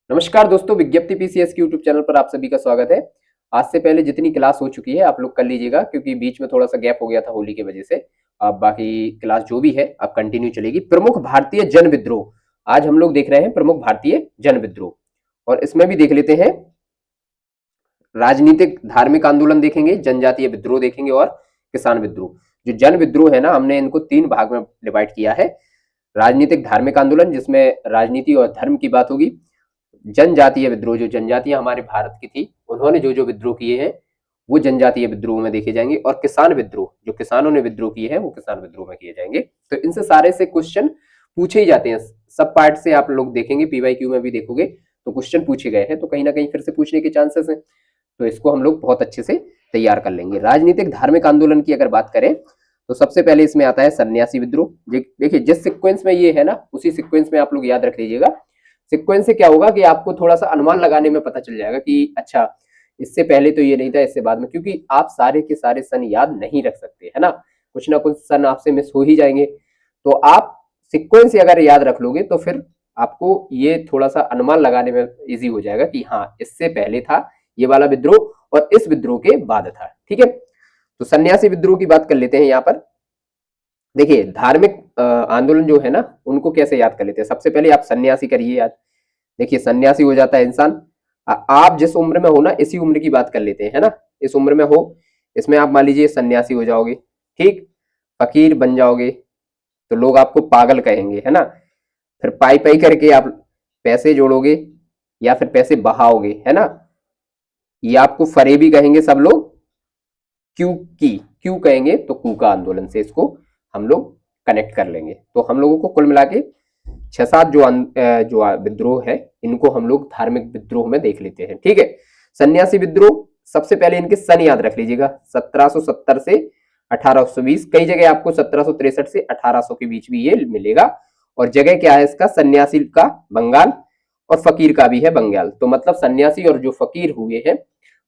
नमस्कार दोस्तों, विज्ञप्ति पीसीएस के यूट्यूब चैनल पर आप सभी का स्वागत है। आज से पहले जितनी क्लास हो चुकी है आप लोग कर लीजिएगा, क्योंकि बीच में थोड़ा सा गैप हो गया था होली की वजह से। अब बाकी क्लास जो भी है अब कंटिन्यू चलेगी। प्रमुख भारतीय जन विद्रोह आज हम लोग देख रहे हैं, प्रमुख भारतीय जन विद्रोह। और इसमें भी देख लेते हैं राजनीतिक धार्मिक आंदोलन देखेंगे, जनजातीय विद्रोह देखेंगे और किसान विद्रोह। जो जन विद्रोह है ना, हमने इनको 3 भाग में डिवाइड किया है। राजनीतिक धार्मिक आंदोलन जिसमें राजनीति और धर्म की बात होगी। जनजातीय विद्रोह, जो जनजातियां हमारे भारत की थी उन्होंने जो जो विद्रोह किए हैं वो जनजातीय विद्रोह में देखे जाएंगे। और किसान विद्रोह, जो किसानों ने विद्रोह किए हैं वो किसान विद्रोह में किए जाएंगे। तो इनसे सारे से क्वेश्चन पूछे ही जाते हैं। सब पार्ट से आप लोग देखेंगे, पीवाईक्यू में भी देखोगे तो क्वेश्चन पूछे गए हैं, तो कहीं ना कहीं फिर से पूछने के चांसेस हैं। तो इसको हम लोग बहुत अच्छे से तैयार कर लेंगे। राजनीतिक धार्मिक आंदोलन की अगर बात करें तो सबसे पहले इसमें आता है सन्यासी विद्रोह। देखिए जिस सीक्वेंस में ये है ना, उसी सीक्वेंस में आप लोग याद रख लीजिएगा। सीक्वेंस से क्या होगा कि आपको थोड़ा सा अनुमान लगाने में पता चल जाएगा कि अच्छा इससे पहले तो ये नहीं था, इससे बाद में, क्योंकि आप सारे के सारे सन याद नहीं रख सकते है ना, कुछ ना कुछ सन आपसे मिस हो ही जाएंगे। तो आप सीक्वेंस अगर याद रख लोगे तो फिर आपको ये थोड़ा सा अनुमान लगाने में इजी हो जाएगा कि हाँ इससे पहले था ये वाला विद्रोह और इस विद्रोह के बाद था। ठीक है, तो सन्यासी विद्रोह की बात कर लेते हैं। यहाँ पर देखिए धार्मिक आंदोलन जो है ना उनको कैसे याद कर लेते हैं। सबसे पहले आप सन्यासी करिए याद। देखिए सन्यासी हो जाता है इंसान, आप जिस उम्र में हो ना इसी उम्र की बात कर लेते हैं, है ना। इस उम्र में हो, इसमें आप मान लीजिए सन्यासी हो जाओगे, ठीक, फकीर बन जाओगे तो लोग आपको पागल कहेंगे, है ना। फिर पाई पाई करके आप पैसे जोड़ोगे या फिर पैसे बहाओगे, है ना। ये आपको फरेबी कहेंगे सब लोग। क्यों कहेंगे तो कूका आंदोलन से इसको हम लोग कनेक्ट कर लेंगे। तो हम लोगों को कुल मिला के 6-7 जो विद्रोह है इनको हम लोग धार्मिक विद्रोह में देख लेते हैं। ठीक है, सन्यासी विद्रोह सबसे पहले इनके सन याद रख लीजिएगा। 1770 से 1820, कई जगह आपको 1763 से 1800 के बीच भी ये मिलेगा। और जगह क्या है इसका, सन्यासी का बंगाल और फकीर का भी है बंगाल। तो मतलब सन्यासी और जो फकीर हुए हैं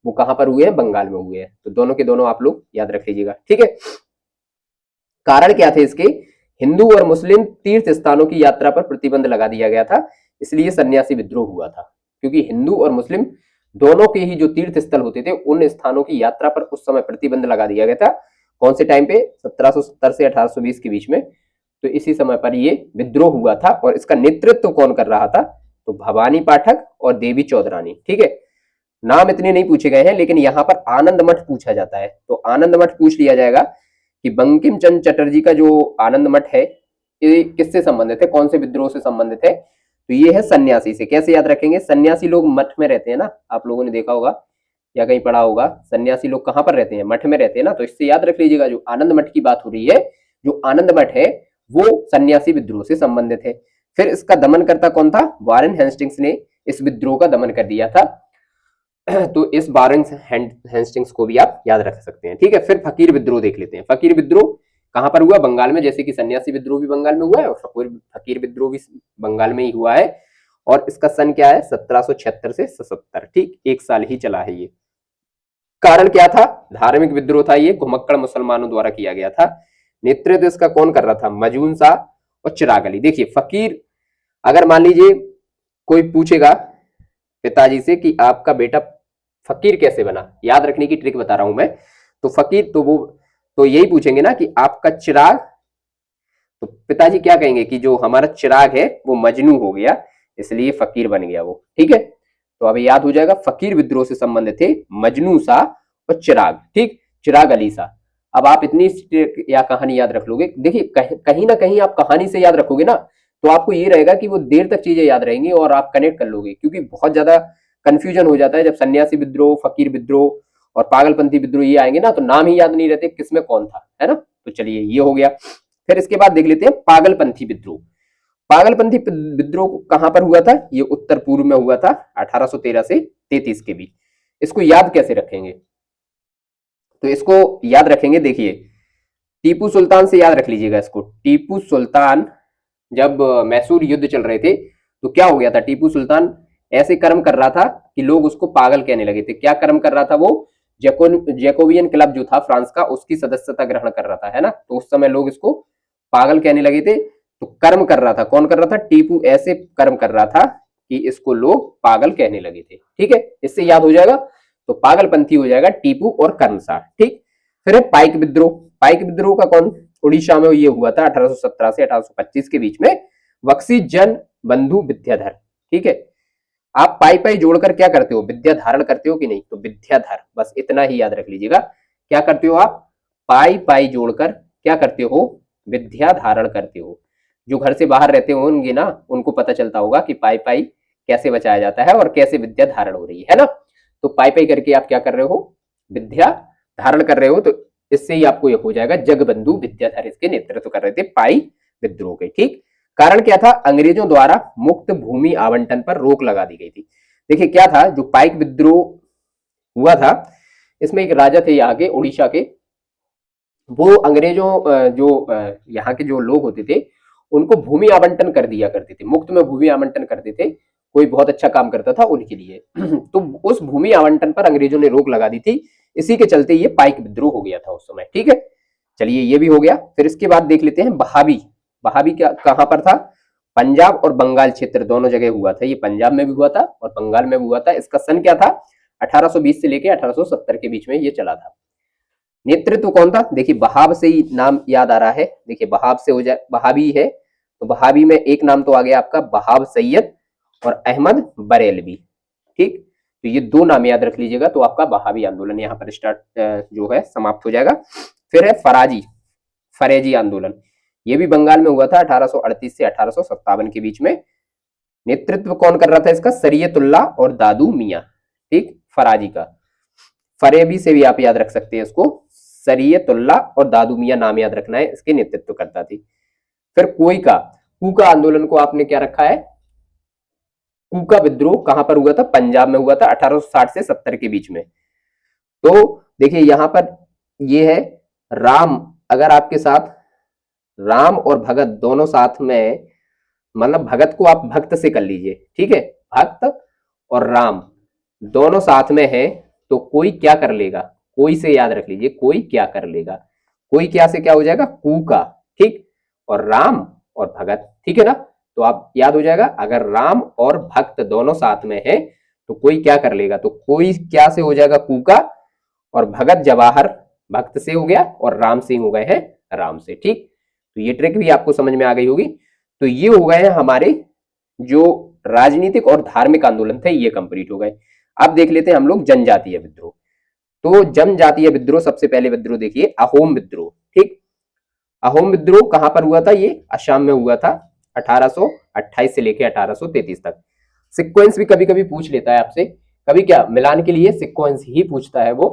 वो कहां पर हुए हैं, बंगाल में हुए हैं। तो दोनों के दोनों आप लोग याद रख लीजिएगा। ठीक है, कारण क्या थे इसके, हिंदू और मुस्लिम तीर्थ स्थानों की यात्रा पर प्रतिबंध लगा दिया गया था, इसलिए सन्यासी विद्रोह हुआ था। क्योंकि हिंदू और मुस्लिम दोनों के ही जो तीर्थ स्थल होते थे उन स्थानों की यात्रा पर उस समय प्रतिबंध लगा दिया गया था। कौन से टाइम पे, 1770 से 1820 के बीच में। तो इसी समय पर ये विद्रोह हुआ था और इसका नेतृत्व कौन कर रहा था, तो भवानी पाठक और देवी चौधरानी। ठीक है, नाम इतने नहीं पूछे गए हैं लेकिन यहाँ पर आनंद मठ पूछा जाता है, तो आनंद मठ पूछ लिया जाएगा कि बंकिम चंद्र चटर्जी का जो आनंद मठ है ये किससे संबंधित है, कौन से विद्रोह से संबंधित है। तो ये है सन्यासी से। कैसे याद रखेंगे, सन्यासी लोग मठ में रहते हैं ना, आप लोगों ने देखा होगा या कहीं पढ़ा होगा, सन्यासी लोग कहाँ पर रहते हैं, मठ में रहते हैं ना। तो इससे याद रख लीजिएगा, जो आनंद मठ की बात हो रही है, जो आनंद मठ है वो सन्यासी विद्रोह से संबंधित है। फिर इसका दमनकर्ता कौन था, वारेन हेस्टिंग्स ने इस विद्रोह का दमन कर दिया था। तो इस वारेन हेस्टिंग्स को भी आप याद रख सकते हैं। ठीक है, फिर फकीर विद्रोह देख लेते हैं। फकीर विद्रोह कहां पर हुआ, बंगाल में, जैसे कि सन्यासी विद्रोह भी बंगाल में हुआ है और फकीर विद्रोह भी बंगाल में ही हुआ है। और इसका सन क्या है, 1776 से 77। ठीक, एक साल ही चला है ये। कारण क्या था, धार्मिक विद्रोह था ये, घुमक्कड़ मुसलमानों द्वारा किया गया था। नेतृत्व इसका कौन कर रहा था, मजून शाह और चिराग अली। देखिए फकीर, अगर मान लीजिए कोई पूछेगा पिताजी से कि आपका बेटा फकीर कैसे बना, याद रखने की ट्रिक बता रहा हूं मैं। तो फकीर तो वो तो यही पूछेंगे ना कि आपका चिराग, तो पिताजी क्या कहेंगे कि जो हमारा चिराग है वो मजनू हो गया इसलिए फकीर बन गया वो। ठीक है, तो अभी याद हो जाएगा, फकीर विद्रोह से संबंधित थे मजनू शाह और चिराग। ठीक, चिराग अली शाह। अब आप इतनी या कहानी याद रख लोगे। देखिए कहीं ना कहीं आप कहानी से याद रखोगे ना तो आपको ये रहेगा कि वो देर तक चीजें याद रहेंगी और आप कनेक्ट कर लोगे, क्योंकि बहुत ज्यादा कंफ्यूजन हो जाता है जब सन्यासी विद्रोह, फकीर विद्रोह और पागलपंथी विद्रोह ये आएंगे ना, तो नाम ही याद नहीं रहते किसमें कौन था, है ना। तो चलिए ये हो गया। फिर इसके बाद देख लेते हैं पागलपंथी विद्रोह। पागलपंथी विद्रोह कहां पर हुआ था, ये उत्तर पूर्व में हुआ था 1813 से 33 के बीच। इसको याद कैसे रखेंगे, तो इसको याद रखेंगे, देखिए टीपू सुल्तान से याद रख लीजिएगा इसको। टीपू सुल्तान जब मैसूर युद्ध चल रहे थे तो क्या हो गया था, टीपू सुल्तान ऐसे कर्म कर रहा था कि लोग उसको पागल कहने लगे थे। क्या कर्म कर रहा था वो, जैकोबियन क्लब जो था फ्रांस का, उसकी सदस्यता ग्रहण कर रहा था, है ना। तो उस समय लोग इसको पागल कहने लगे थे। तो कर्म कर रहा था, कौन कर रहा था, टीपू ऐसे कर्म कर रहा था कि इसको लोग पागल कहने लगे थे। ठीक है, इससे याद हो जाएगा। तो पागलपंथी हो जाएगा टीपू और कर्मशाह। ठीक, फिर है पाइक विद्रोह। पाइक विद्रोह का कौन, उड़ीसा में ये हुआ था 1817 से 1825 के बीच में, बख्शी जन बंधु विद्याधर। ठीक है, आप पाई पाई जोड़कर क्या करते हो, विद्या धारण करते हो कि नहीं, तो विद्याधर, बस इतना ही याद रख लीजिएगा। क्या करते हो आप, पाई पाई जोड़कर क्या करते हो, विद्या धारण करते हो। जो घर से बाहर रहते होंगे ना, उनको पता चलता होगा कि पाई पाई कैसे बचाया जाता है और कैसे विद्या धारण हो रही है ना। तो पाई पाई करके आप क्या कर रहे हो, विद्या धारण कर रहे हो। तो इससे ही आपको ये हो जाएगा जगबंधु विद्याधर इसके नेतृत्व कर रहे थे पाई विद्रोह के। ठीक, कारण क्या था, अंग्रेजों द्वारा मुक्त भूमि आवंटन पर रोक लगा दी गई थी। देखिए क्या था, जो पाइक विद्रोह हुआ था, इसमें एक राजा थे यहाँ के उड़ीसा के, वो अंग्रेजों जो यहाँ के जो लोग होते थे उनको भूमि आवंटन कर दिया करते थे, मुफ्त में भूमि आवंटन करते थे, कोई बहुत अच्छा काम करता था उनके लिए। तो उस भूमि आवंटन पर अंग्रेजों ने रोक लगा दी थी, इसी के चलते ये पाइक विद्रोह हो गया था उस समय। ठीक है, चलिए ये भी हो गया। फिर इसके बाद देख लेते हैं बहावी। बहावी क्या कहां पर था, पंजाब और बंगाल क्षेत्र दोनों जगह हुआ था। ये पंजाब में भी हुआ था और बंगाल में भी हुआ था। इसका सन क्या था, 1820 से लेके 1870 के बीच में ये चला था। नेतृत्व कौन था, देखिए बहाव से ही नाम याद आ रहा है। देखिए बहाव से हो जाए, बहावी है तो बहावी में एक नाम तो आ गया आपका बहाव सैयद और अहमद बरेलवी। ठीक, तो ये दो नाम याद रख लीजिएगा, तो आपका बहावी आंदोलन यहाँ पर स्टार्ट जो है समाप्त हो जाएगा। फिर है फरेजी आंदोलन, ये भी बंगाल में हुआ था 1838 से 1857 के बीच में। नेतृत्व कौन कर रहा था इसका, सरियतुल्लाह और दादू मियां। ठीक, फराजी का, फरेबी से भी आप याद रख सकते हैं इसको, सरियतुल्लाह और दादू मियां नाम याद रखना है, इसके नेतृत्व करता थी। फिर कूका आंदोलन को आपने क्या रखा है, कूका विद्रोह कहां पर हुआ था, पंजाब में हुआ था 1860 से 70 के बीच में। तो देखिए यहां पर ये है राम, अगर आपके साथ राम और भगत दोनों साथ में, मतलब भगत को आप भक्त से कर लीजिए। ठीक है, भक्त और राम दोनों साथ में है तो कोई क्या कर लेगा, कोई से याद रख लीजिए, कोई क्या कर लेगा, कोई क्या से क्या हो जाएगा, कूका। ठीक, और राम और भगत, ठीक है ना, तो आप याद हो जाएगा, अगर राम और भक्त दोनों साथ में है तो कोई क्या कर लेगा, तो कोई क्या से हो जाएगा, कूका, और भगत जवाहर भक्त से हो गया और राम सिंह हो गए हैं राम से। ठीक, तो ये ट्रिक भी आपको समझ में आ गई होगी। तो ये हो गए हैं हमारे जो राजनीतिक और धार्मिक आंदोलन थे, ये कंप्लीट हो गए। अब देख लेते हैं हम लोग जनजातीय विद्रोह। तो जनजातीय विद्रोह, सबसे पहले विद्रोह देखिए अहोम विद्रोह। ठीक, अहोम विद्रोह कहां पर हुआ था, ये असम में हुआ था 1828 से लेकर 1833 तक। सिक्वेंस भी कभी कभी पूछ लेता है आपसे, कभी क्या मिलान के लिए सिक्वेंस ही पूछता है वो,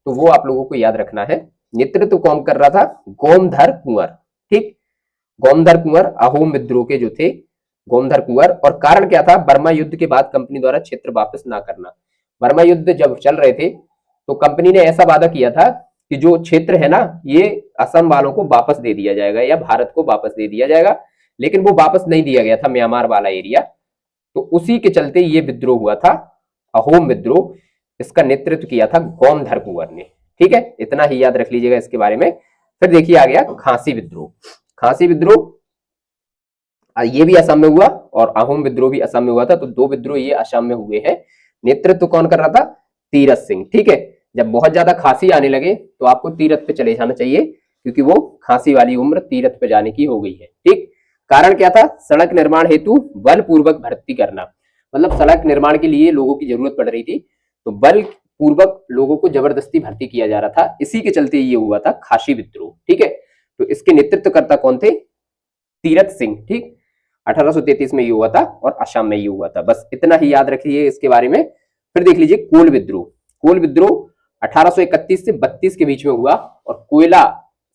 तो वो आप लोगों को याद रखना है। नेतृत्व कौन कर रहा था, गोमधर कुंवर। ठीक, गोमधर कुंवर अहोम विद्रोह के जो थे, गोमधर कुंवर। और कारण क्या था, बर्मा युद्ध के बाद कंपनी द्वारा क्षेत्र वापस ना करना। बर्मा युद्ध जब चल रहे थे तो कंपनी ने ऐसा वादा किया था कि जो क्षेत्र है ना, ये असम वालों को वापस दे दिया जाएगा या भारत को वापस दे दिया जाएगा, लेकिन वो वापस नहीं दिया गया था, म्यांमार वाला एरिया। तो उसी के चलते ये विद्रोह हुआ था, अहोम विद्रोह। इसका नेतृत्व किया था गोमधर कुंवर ने। ठीक है, इतना ही याद रख लीजिएगा इसके बारे में। फिर देखिए आ गया खांसी विद्रोह। खांसी विद्रोह ये भी असम में हुआ और अहोम विद्रोह भी असम में हुआ था, तो दो विद्रोह ये असम में हुए हैं। नेतृत्व कौन कर रहा था, तीरथ सिंह। ठीक है, जब बहुत ज्यादा खांसी आने लगे तो आपको तीरथ पे चले जाना चाहिए, क्योंकि वो खांसी वाली उम्र तीरथ पे जाने की हो गई है। ठीक, कारण क्या था, सड़क निर्माण हेतु बलपूर्वक भर्ती करना, मतलब सड़क निर्माण के लिए लोगों की जरूरत पड़ रही थी, तो बल पूर्वक लोगों को जबरदस्ती भर्ती किया जा रहा था, इसी के चलते ये हुआ था खासी विद्रोह। ठीक है, तो इसके नेतृत्वकर्ता कौन थे, तीरथ सिंह। ठीक, 1833 में ये हुआ था और असम में ये हुआ था, बस इतना ही याद रखिए इसके बारे में। फिर देख लीजिए कोल विद्रोह। कोल विद्रोह 1831 से 32 के बीच में हुआ और कोयला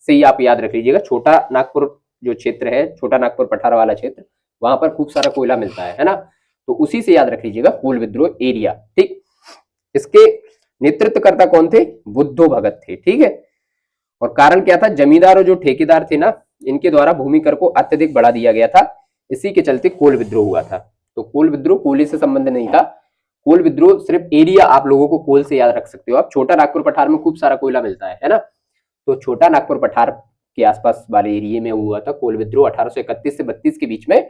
से ही आप याद रख लीजिएगा, छोटा नागपुर जो क्षेत्र है, छोटा नागपुर पठार वाला क्षेत्र, वहां पर खूब सारा कोयला मिलता है ना, तो उसी से याद रख लीजिएगा कोल विद्रोह एरिया। ठीक, इसके नेतृत्वकर्ता कौन थे, बुद्धो भगत थे। ठीक है, और कारण क्या था, जमींदार और जो ठेकेदार थे ना, इनके द्वारा भूमि कर को अत्यधिक बढ़ा दिया गया था, इसी के चलते कोल विद्रोह हुआ था। तो कोल विद्रोह कोयले से संबंध नहीं था, कोल विद्रोह सिर्फ एरिया आप लोगों को कोल से याद रख सकते हो आप। छोटा नागपुर पठार में खूब सारा कोयला मिलता है ना, तो छोटा नागपुर पठार के आसपास वाले एरिया में हुआ था कोल विद्रोह 1831 से 32 के बीच में।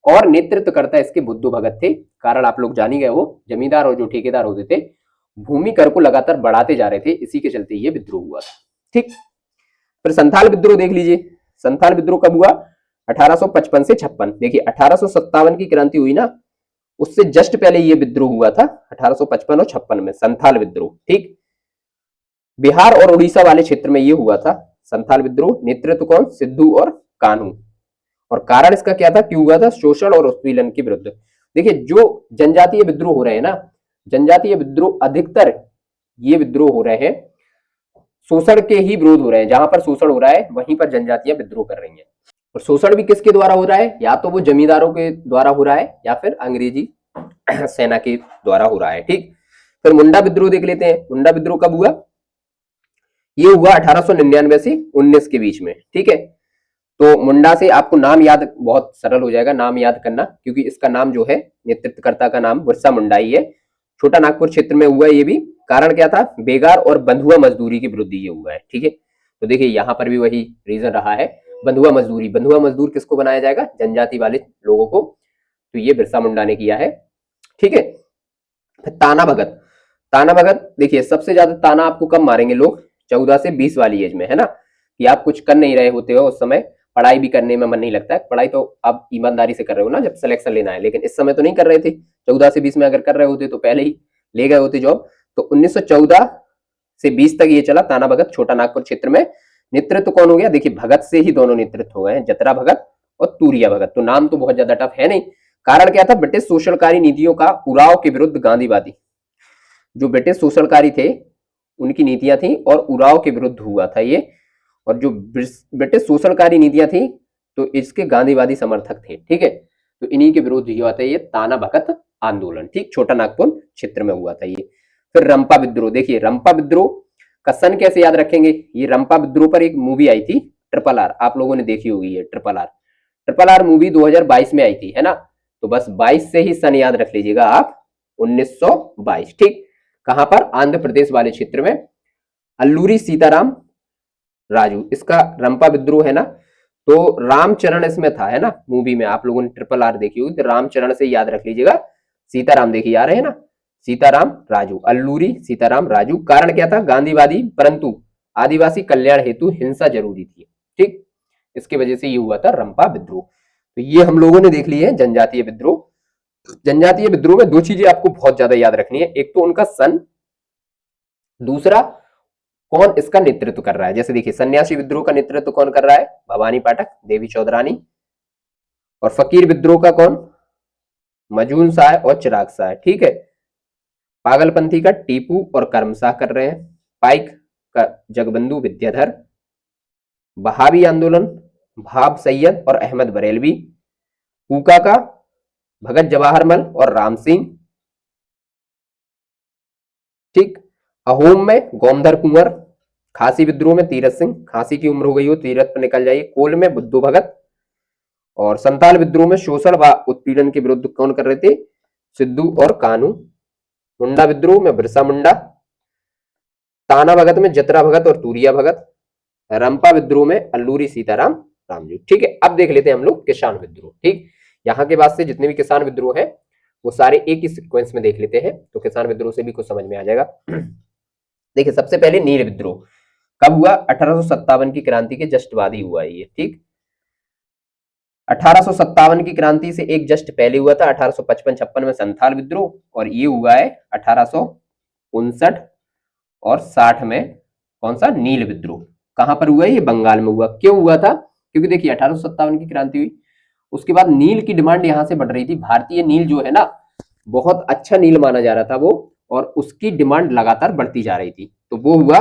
और नेतृत्व करता इसके बुद्धू भगत थे। कारण आप लोग जान ही गए हो, जमींदार और जो ठेकेदार होते थे भूमि कर को लगातार बढ़ाते जा रहे थे, इसी के चलते ये विद्रोह हुआ था। ठीक, फिर संथाल विद्रोह देख लीजिए। संथाल विद्रोह कब हुआ? 1855 से 56। देखिए 1857 की क्रांति हुई ना, उससे जस्ट पहले ये विद्रोह हुआ था 1855 और 56 में, संथाल विद्रोह। ठीक, बिहार और उड़ीसा वाले क्षेत्र में ये हुआ था संथाल विद्रोह। नेतृत्व कौन? सिद्धू और कान्हू। और कारण इसका क्या था, क्यों हुआ था? शोषण और उत्पीड़न के विरुद्ध। देखिए जो जनजातीय विद्रोह हो रहे हैं ना, जनजातीय विद्रोह अधिकतर ये विद्रोह हो रहे हैं शोषण के ही विरोध हो रहे हैं। जहां पर शोषण हो रहा है वहीं पर जनजातियां विद्रोह कर रही हैं। और शोषण भी किसके द्वारा हो रहा है? या तो वो जमींदारों के द्वारा हो रहा है या फिर अंग्रेजी सेना के द्वारा हो रहा है। ठीक, फिर मुंडा विद्रोह देख लेते हैं। मुंडा विद्रोह कब हुआ? ये हुआ 1899 से 19 के बीच में। ठीक है, तो मुंडा से आपको नाम याद बहुत सरल हो जाएगा, नाम याद करना, क्योंकि इसका नाम जो है नेतृत्वकर्ता का नाम बिरसा मुंडा ही है। छोटा नागपुर क्षेत्र में हुआ ये भी। कारण क्या था? बेगार और बंधुआ मजदूरी के विरुद्ध ये हुआ है। ठीक है, तो देखिए यहाँ पर भी वही रीजन रहा है, बंधुआ मजदूरी। बंधुआ मजदूर किसको बनाया जाएगा? जनजाति वाले लोगों को। तो ये बिरसा मुंडा ने किया है। ठीक है, ताना भगत। ताना भगत देखिए सबसे ज्यादा ताना आपको कब मारेंगे लोग? 14 से 20 वाली एज में, है ना, कि आप कुछ कर नहीं रहे होते हो उस समय, पढ़ाई भी करने में मन नहीं लगता है। पढ़ाई तो आप ईमानदारी से कर रहे हो ना जब सिलेक्शन लेना है, लेकिन इस समय तो नहीं कर रहे थे। 14 से 20 में अगर कर रहे होते तो पहले ही ले गए होते जॉब। तो 1914 से 20 तक ये चला ताना भगत छोटा नागपुर क्षेत्र में। नेतृत्व कौन हो गया? देखिए भगत से ही दोनों नेतृत्व हो गए हैं, जतरा भगत और तूरिया भगत। तो नाम तो बहुत ज्यादा टफ है नहीं। कारण क्या था? ब्रिटिश शोषणकारी नीतियों का उड़ाव के विरुद्ध गांधीवादी। जो ब्रिटिश शोषणकारी थे उनकी नीतियां थी और उड़ाव के विरुद्ध हुआ था ये। और जो ब्रिटिश शोषणकारी नीतियां थी तो इसके गांधीवादी समर्थक थे। ठीक है, तो इन्हीं के विरुद्ध हुआ था ये ताना भगत आंदोलन। ठीक, छोटा नागपुर क्षेत्र में हुआ था ये। फिर रंपा विद्रोह। देखिए रंपा विद्रोह का सन कैसे याद रखेंगे? ये रंपा विद्रोह पर एक मूवी आई थी ट्रिपल आर, आप लोगों ने देखी होगी ये triple R. Triple R movie 2022 में आई थी, है ना, तो बस 22 से ही सन याद रख लीजिएगा आप, 1922। ठीक, कहां पर? आंध्र प्रदेश वाले क्षेत्र में। अल्लूरी सीताराम राजू इसका रंपा विद्रोह है ना। तो रामचरण इसमें था, है ना, मूवी में आप लोगों ने ट्रिपल आर देखी होगी, तो रामचरण से याद रख लीजिएगा। सीताराम देखिए आ रहे हैं ना, सीताराम राजू, अल्लूरी सीताराम राजू। कारण क्या था? गांधीवादी परंतु आदिवासी कल्याण हेतु हिंसा जरूरी थी। ठीक, इसके वजह से ये हुआ था रंपा विद्रोह। तो ये हम लोगों ने देख ली है जनजातीय विद्रोह। जनजातीय विद्रोह में दो चीजें आपको बहुत ज्यादा याद रखनी है, एक तो उनका सन, दूसरा कौन इसका नेतृत्व कर रहा है। जैसे देखिए सन्यासी विद्रोह का नेतृत्व कौन कर रहा है? भवानी पाठक, देवी चौधरानी। और फकीर विद्रोह का कौन? मजून शाह और चिराग शाह। ठीक है, पागलपंथी का टीपू और करमशाह कर रहे हैं। पाइक का जगबंधु विद्याधर। बहावी आंदोलन भाब सैयद और अहमद बरेलवी। कूका का भगत जवाहरमल और राम सिंह। ठीक, अहोम में गोमधर कुंवर। खासी विद्रोह में तीरथ सिंह, खासी की उम्र हो गई हो, तीरथ पर निकल जाइए। कोल में बुद्धू भगत। और संताल विद्रोह में शोषण व उत्पीड़न के विरुद्ध कौन कर रहे थे? सिद्धू और कान्हू। मुंडा विद्रोह में बिरसा मुंडा। ताना भगत में जतरा भगत और तूरिया भगत। रंपा विद्रोह में अल्लूरी सीताराम रामजू। ठीक है, अब देख लेते हैं हम लोग किसान विद्रोह। ठीक, यहाँ के बाद से जितने भी किसान विद्रोह है वो सारे एक ही सीक्वेंस में देख लेते हैं, तो किसान विद्रोह से भी कुछ समझ में आ जाएगा। देखिए सबसे पहले नील विद्रोह कब हुआ? 1857 की क्रांति के जस्ट बाद ही हुआ ये। ठीक, 1857 की क्रांति से एक जस्ट पहले हुआ था 1855-56 में संथाल विद्रोह, और ये हुआ है 1859 और 60 में कौन सा? नील विद्रोह। कहां पर हुआ? ये बंगाल में हुआ। क्यों हुआ था? क्योंकि देखिए 1857 की क्रांति हुई, उसके बाद नील की डिमांड यहां से बढ़ रही थी। भारतीय नील जो है ना, बहुत अच्छा नील माना जा रहा था वो, और उसकी डिमांड लगातार बढ़ती जा रही थी। तो वो हुआ।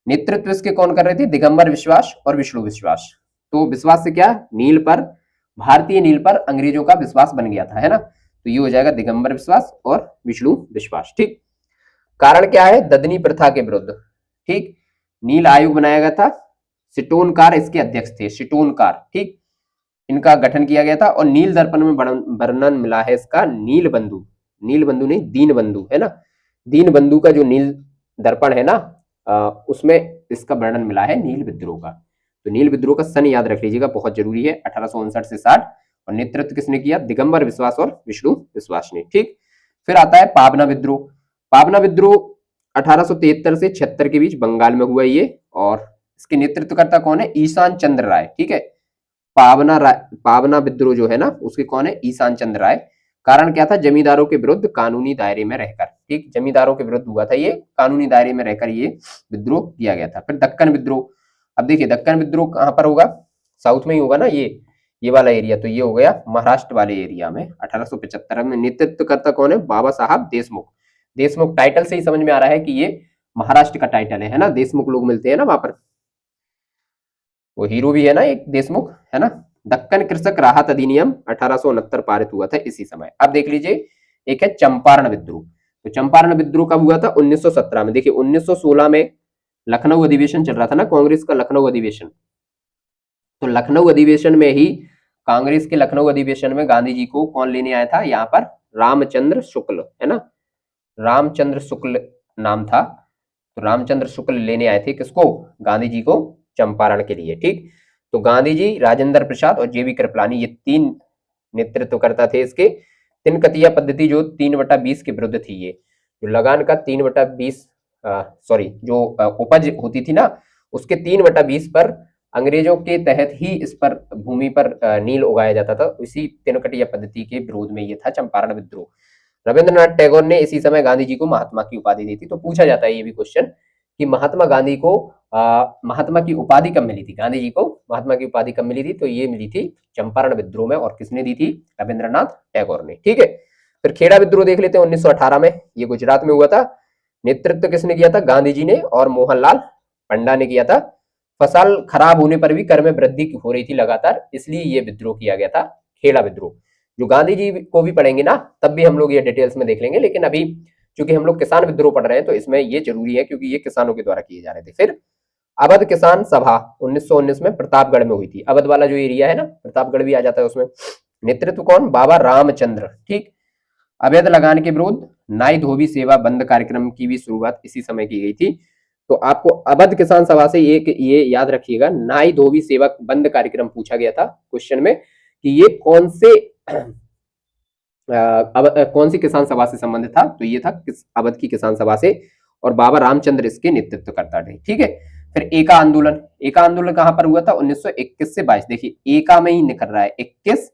नेतृत्व इसके कौन कर रहे थे? दिगंबर विश्वास और विष्णु विश्वास। तो विश्वास से क्या? नील पर, भारतीय नील पर अंग्रेजों का विश्वास बन गया था, है ना, तो ये हो जाएगा दिगंबर विश्वास और विष्णु विश्वास। ठीक, कारण क्या है? ददनी प्रथा के विरुद्ध। ठीक, नील आयोग बनाया गया था, सिटोनकार इसके अध्यक्ष थे, सिटोनकार। ठीक, इनका गठन किया गया था। और नील दर्पण में वर्णन मिला है इसका नील बंधु, नील बंधु नहीं दीन बंधु, है ना, दीन बंधु का जो नील दर्पण है ना, उसमें इसका वर्णन मिला है नील विद्रोह का। तो नील विद्रोह का सन याद रख लीजिएगा, बहुत जरूरी है, 1859 से 60। और नेतृत्व किसने किया? दिगंबर विश्वास और विष्णु विश्वास ने। ठीक, फिर आता है पाबना विद्रोह। पाबना विद्रोह 1873 से 76 के बीच बंगाल में हुआ ये, और इसके नेतृत्वकर्ता कौन है? ईशान चंद्र राय। ठीक है, पाबना विद्रोह जो है ना, उसके कौन है? ईशान चंद्र राय। कारण क्या था? जमींदारों के विरुद्ध कानूनी दायरे में रहकर। ठीक, जमींदारों के विरुद्ध हुआ था ये, कानूनी दायरे में रहकर ये विद्रोह किया गया था। फिर दक्कन विद्रोह। अब देखिए दक्कन विद्रोह कहां पर होगा? साउथ में ही होगा ना, ये वाला एरिया, तो ये हो गया महाराष्ट्र वाले एरिया में। 1875 में नेतृत्वकर्ता कौन है? बाबा साहब देशमुख। देशमुख टाइटल से ही समझ में आ रहा है कि ये महाराष्ट्र का टाइटल है ना, देशमुख लोग मिलते हैं ना वहां पर, वो हीरो भी है ना एक देशमुख, है ना। दक्कन कृषक राहत अधिनियम 1869 पारित हुआ था इसी समय। अब देख लीजिए, एक है चंपारण विद्रोह। तो चंपारण विद्रोह कब हुआ था? 1917 में। देखिए 1916 में लखनऊ अधिवेशन चल रहा था ना, कांग्रेस का लखनऊ अधिवेशन। तो लखनऊ अधिवेशन में ही, कांग्रेस के लखनऊ अधिवेशन में गांधी जी को कौन लेने आया था? यहाँ पर रामचंद्र शुक्ल, है ना, रामचंद्र शुक्ल नाम था। तो रामचंद्र शुक्ल लेने आए थे किसको? गांधी जी को, चंपारण के लिए। ठीक, तो गांधी जी, राजेंद्र प्रसाद और जेबी कृपलानी, ये तीन नेतृत्वकर्ता थे इसके। तिनकतिया पद्धति जो 3/20 के विरुद्ध थी, ये जो लगान का 3/20, सॉरी, जो उपज होती थी ना, उसके 3/20 पर अंग्रेजों के तहत ही इस पर भूमि पर नील उगाया जाता था। इसी तिनकटिया पद्धति के विरोध में ये था चंपारण विद्रोह। रविंद्रनाथ टैगोर ने इसी समय गांधी जी को महात्मा की उपाधि दी थी। तो पूछा जाता है ये भी क्वेश्चन कि महात्मा गांधी को महात्मा की उपाधि कब मिली थी? गांधी जी को महात्मा की उपाधि कब मिली थी? तो ये मिली थी चंपारण विद्रोह में, और किसने दी थी? रविंद्रनाथ टैगोर ने। ठीक है, फिर खेड़ा विद्रोह देख लेते हैं 1918 में, ये गुजरात में हुआ था। नेतृत्व किसने किया था? गांधी जी ने और मोहनलाल पंडा ने किया था। फसल खराब होने पर भी कर में वृद्धि हो रही थी लगातार, इसलिए ये विद्रोह किया गया था, खेड़ा विद्रोह। जो गांधी जी को भी पढ़ेंगे ना, तब भी हम लोग ये डिटेल्स में देख लेंगे, लेकिन अभी चूंकि हम लोग किसान विद्रोह पढ़ रहे हैं तो इसमें ये जरूरी है, क्योंकि ये किसानों के द्वारा किए जा रहे थे। फिर अवध किसान सभा 1919 में प्रतापगढ़ में हुई थी। अवध वाला जो एरिया है ना, प्रतापगढ़ भी आ जाता है उसमें। नेतृत्व कौन? बाबा रामचंद्र। ठीक, अवैध लगान के विरुद्ध नाई धोबी सेवा बंद कार्यक्रम की भी शुरुआत इसी समय की गई थी। तो आपको अवध किसान सभा से एक ये याद रखिएगा, नाई धोबी सेवा बंद कार्यक्रम पूछा गया था क्वेश्चन में कि ये कौन से कौन सी किसान सभा से संबंधित था? तो ये था अवध की किसान सभा से, और बाबा रामचंद्र इसके नेतृत्व करता थे। ठीक है, फिर एका आंदोलन। एका आंदोलन कहां पर हुआ था? 1921 से 22। देखिए एका में ही निकल रहा है, 21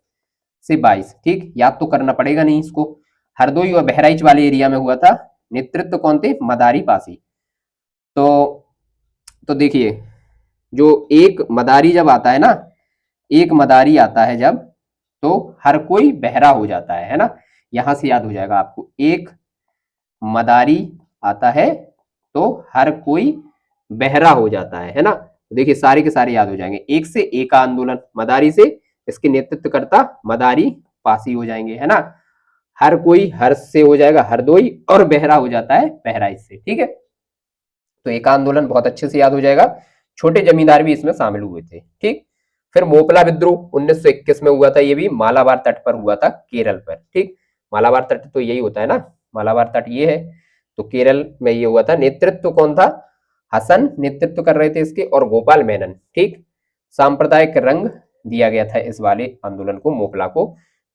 से 22। ठीक, याद तो करना पड़ेगा नहीं इसको। हरदोई और बहराइच वाले एरिया में हुआ था। नेतृत्व कौन थे? मदारी पासी। तो देखिए, जो एक मदारी जब आता है ना, एक मदारी आता है जब, तो हर कोई बहरा हो जाता है ना। यहां से याद हो जाएगा आपको, एक मदारी आता है तो हर कोई बहरा हो जाता है ना। तो देखिए सारे के सारे याद हो जाएंगे। एक से एका आंदोलन, मदारी से इसके नेतृत्वकर्ता मदारी पासी हो जाएंगे, है ना। हर कोई, हर से हो जाएगा हरदोई, और बहरा हो जाता है बहराइच से। ठीक है, तो एका आंदोलन बहुत अच्छे से याद हो जाएगा। छोटे जमींदार भी इसमें शामिल हुए थे। ठीक, फिर मोपला विद्रोह 1921 में हुआ था, ये भी मालाबार तट पर हुआ था, केरल पर। ठीक, मालाबार तट तो यही होता है ना, मालाबार तट ये है, तो केरल में ये हुआ था। नेतृत्व कौन था? हसन नेतृत्व कर रहे थे इसके, और गोपाल मेनन। ठीक, सांप्रदायिक रंग दिया गया था इस वाले आंदोलन को, मोपला को,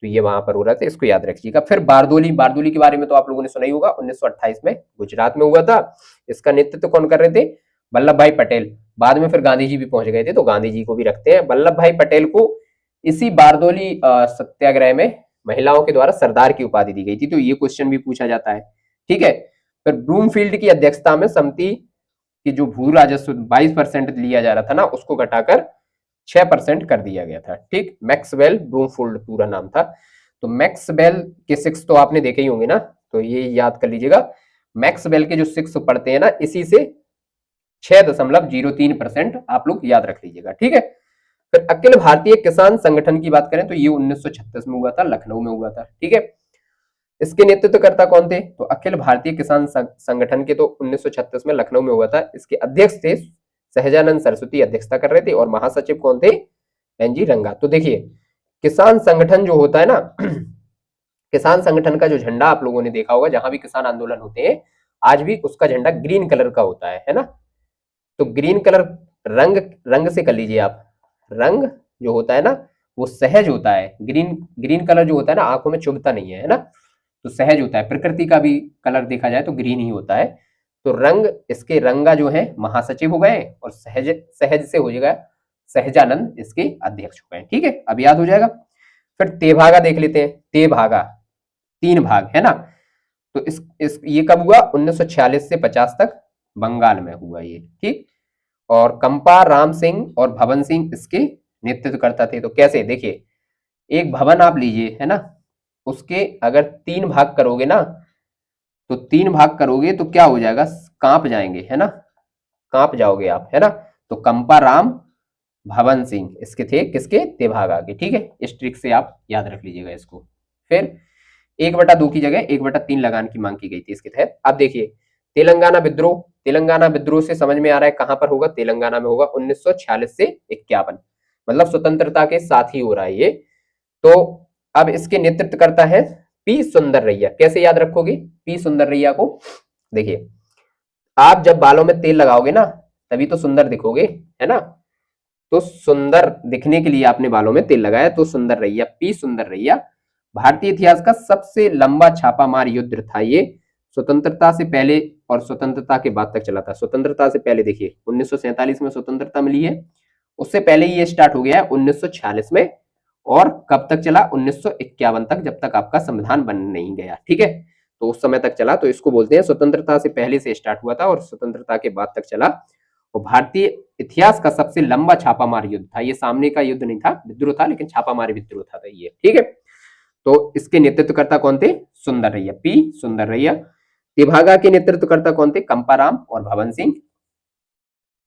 तो ये वहां पर हो रहा था, इसको याद रखिएगा। फिर बारदोली। बारदोली के बारे में तो आप लोगों ने सुना ही होगा, 1928 में गुजरात में हुआ था। इसका नेतृत्व कौन कर रहे थे? वल्लभ भाई पटेल। बाद में फिर गांधी जी भी पहुंच गए थे, तो गांधी जी को भी रखते हैं। वल्लभ भाई पटेल को इसी बारदोली सत्याग्रह में महिलाओं के द्वारा सरदार की उपाधि दी गई थी, तो ये क्वेश्चन भी पूछा जाता है। ठीक है, फिर ब्रूमफील्ड की अध्यक्षता में समिति की जो भू राजस्व 22% लिया जा रहा था ना, उसको घटाकर 6% कर दिया गया था। ठीक, मैक्सवेल ब्रूमफील्ड पूरा नाम था। तो मैक्सवेल के 6 तो आपने देखे ही होंगे ना, तो ये याद कर लीजिएगा। मैक्सवेल के जो 6 पढ़ते हैं ना, इसी से 6.03% आप लोग याद रख लीजिएगा। ठीक है, फिर अखिल भारतीय किसान संगठन की बात करें तो ये 1936 में हुआ था, लखनऊ में हुआ था। ठीक है, इसके नेतृत्वकर्ता कौन थे? तो अखिल भारतीय किसान संगठन के तो 1936 में लखनऊ में हुआ था। इसके अध्यक्ष थे सहजानंद सरस्वती, अध्यक्षता कर रहे थे, और महासचिव कौन थे? एनजी रंगा। तो देखिए किसान संगठन जो होता है ना, किसान संगठन का जो झंडा आप लोगों ने देखा होगा, जहां भी किसान आंदोलन होते हैं आज भी उसका झंडा ग्रीन कलर का होता है ना। तो ग्रीन कलर रंग से कर लीजिए आप, रंग जो होता है ना वो सहज होता है। ग्रीन ग्रीन कलर जो होता है ना, आंखों में चुभता नहीं है, है ना, तो सहज होता है। प्रकृति का भी कलर देखा जाए तो ग्रीन ही होता है। तो रंग, इसके रंगा जो है महासचिव हो गए, और सहज सहज से हो जाएगा सहजानंद इसके अध्यक्ष हो गए। ठीक है, अब याद हो जाएगा। फिर तेभागा देख लेते हैं। तेभागा 3 भाग है ना, तो इस ये कब हुआ? 1946 से 50 तक बंगाल में हुआ ये। ठीक, और कंपा राम सिंह और भवन सिंह इसके नेतृत्व करता थे। तो कैसे, देखिए, एक भवन आप लीजिए, है ना, उसके अगर 3 भाग करोगे ना, तो 3 भाग करोगे तो क्या हो जाएगा? कांप जाएंगे, है ना, कांप जाओगे आप, है ना। तो कंपा राम भवन सिंह इसके थे, किसके? तेभागा के। ठीक है, इस ट्रिक से आप याद रख लीजिएगा इसको। फिर 1/2 की जगह 1/3 लगान की मांग की गई थी इसके तहत। अब देखिए, तेलंगाना विद्रोह, तेलंगाना विद्रोह से समझ में आ रहा है कहां पर होगा? तेलंगाना में होगा 1946 से 51, मतलब स्वतंत्रता के साथ ही हो रहा है ये। तो अब इसके नेतृत्व करता है पी सुंदरैया। कैसे याद रखोगे पी सुंदरैया को? देखिए, आप जब बालों में तेल लगाओगे ना, तभी तो सुंदर दिखोगे, है ना। तो सुंदर दिखने के लिए आपने बालों में तेल लगाया, तो सुंदरैया, पी सुंदरैया भारतीय इतिहास का सबसे लंबा छापामार युद्ध था ये। स्वतंत्रता से पहले और स्वतंत्रता के बाद तक चला था। स्वतंत्रता से पहले देखिए 1947 में स्वतंत्रता मिली है, उससे पहले ये स्टार्ट हो गया है 1946 में, और कब तक चला? 1951 तक, जब तक आपका संविधान बन नहीं गया। ठीक है, तो उस समय तक चला। तो इसको बोलते हैं स्वतंत्रता से पहले से स्टार्ट हुआ था और स्वतंत्रता के बाद तक चला, और भारतीय इतिहास का सबसे लंबा छापामार युद्ध था ये। सामने का युद्ध नहीं था, विद्रोह था, लेकिन छापामार विद्रोह था ये। ठीक है, तो इसके नेतृत्वकर्ता कौन थे? सुंदरैया, पी सुंदरैया। तेभागा के नेतृत्वकर्ता कौन थे? कंपाराम और भवन सिंह।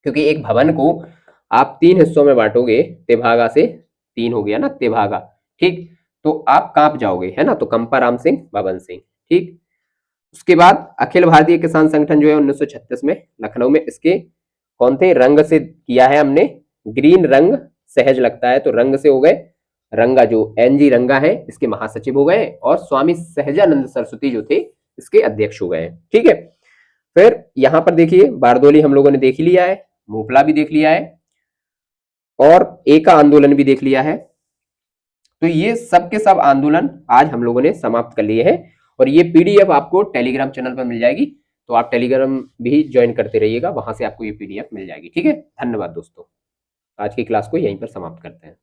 क्योंकि एक भवन को आप 3 हिस्सों में बांटोगे, तेभागा से 3 हो गया ना तेभागा, ठीक, तो आप कांप जाओगे, है ना। तो कंपाराम सिंह, भवन सिंह। ठीक, उसके बाद अखिल भारतीय किसान संगठन जो है 1936 में लखनऊ में, इसके कौन थे? रंग से किया है हमने, ग्रीन रंग सहज लगता है, तो रंग से हो गए रंगा, जो एनजी रंगा है इसके महासचिव हो गए, और स्वामी सहजानंद सरस्वती जो थे इसके अध्यक्ष हो गए। ठीक है, फिर यहां पर देखिए बारदोली हम लोगों ने देख ही लिया है, मोपला भी देख लिया है, और एका आंदोलन भी देख लिया है। तो ये सब के सब आंदोलन आज हम लोगों ने समाप्त कर लिए हैं, और ये पीडीएफ आपको टेलीग्राम चैनल पर मिल जाएगी, तो आप टेलीग्राम भी ज्वाइन करते रहिएगा, वहां से आपको ये पीडीएफ मिल जाएगी। ठीक है, धन्यवाद दोस्तों, आज की क्लास को यहीं पर समाप्त करते हैं।